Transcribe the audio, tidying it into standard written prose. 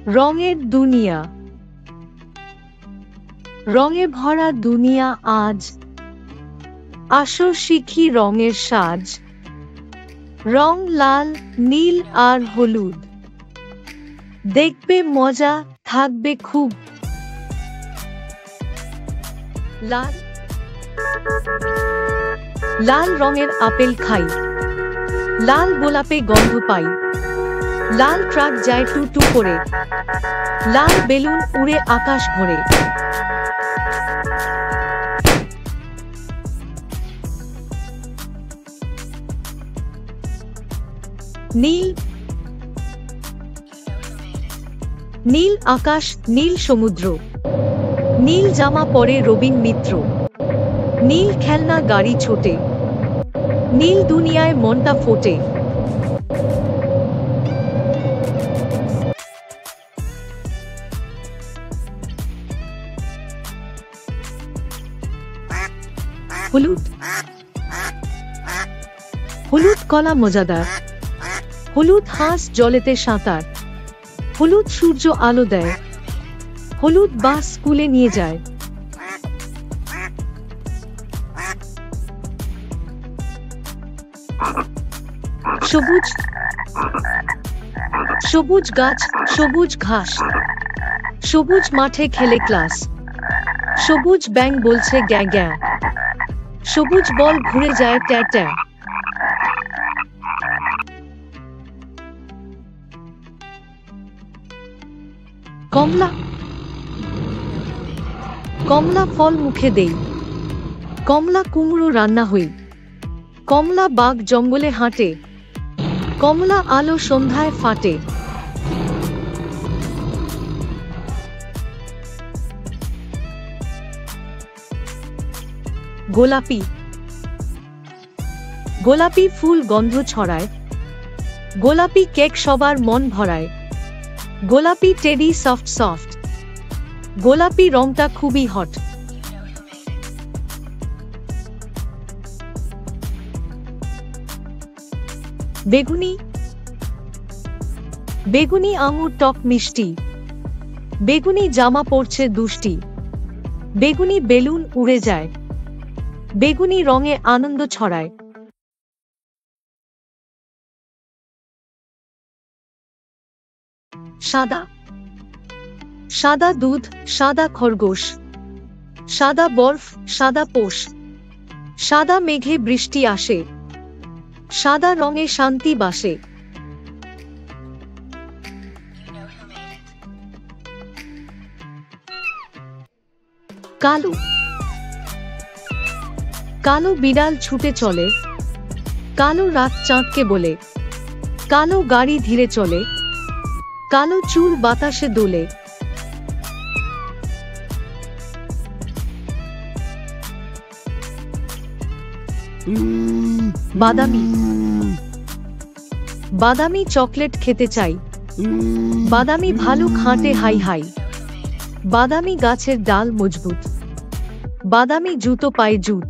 রঙের দুনিয়া। রঙে ভরা দুনিয়া আজ, আসো শিখি রঙের সাজ। রং লাল, নীল আর হলুদ, দেখবে মজা, থাকবে খুব। লাল লাল রঙের আপেল খাই, লাল গোলাপে গন্ধ পাই। লাল ট্রাক যায় টু টু করে, লাল বেলুন উড়ে আকাশ ভরে। নীল নীল আকাশ, নীল সমুদ্র, নীল জামা পরে রবীন মিত্র। নীল খেলনা গাড়ি ছোটে, নীল দুনিয়ায় মনটা ফোটে। হলুদ হলুদ কলা মজাদার, হলুদ হাঁস জলেতে সাঁতার। হলুদ সূর্য আলো দেয়, হলুদ বাস স্কুলে নিয়ে যায়। সবুজ সবুজ গাছ, সবুজ ঘাস, সবুজ মাঠে খেলে ক্লাস। সবুজ ব্যাঙ বলছে গ্যা গ্যা, সবুজ বল ঘুরে যায় ট্যা ট্যা। কমলা কমলা ফল মুখে দেই, কমলা কুমড়ো রান্না হই। কমলা বাঘ জঙ্গলে হাঁটে, কমলা আলো সন্ধ্যায় ফাটে। গোলাপি গোলাপি ফুল গন্ধ ছড়ায়, গোলাপি কেক সবার মন ভরায়। গোলাপি টেডি সফট সফট, গোলাপি রংটা খুবই হট। বেগুনি বেগুনি আঙুর টক মিষ্টি, বেগুনি জামা পরছে দুষ্টি। বেগুনি বেলুন উড়ে যায়, বেগুনি রঙে আনন্দ ছড়ায়। সাদা সাদা দুধ, সাদা খরগোশ, সাদা বরফ, সাদা পোষ। সাদা মেঘে বৃষ্টি আসে, সাদা রঙে শান্তি বাসে। কালো কালো বিড়াল ছুটে চলে, কালো রাত চাঁদকে বলে। কালো গাড়ি ধীরে চলে, কালো চুল বাতাসে দোলে। বাদামি বাদামি চকলেট খেতে চাই, বাদামি ভালুক হাঁটে হাই হাই। বাদামি গাছের ডাল মজবুত, বাদামি জুতো পায়ে জুত।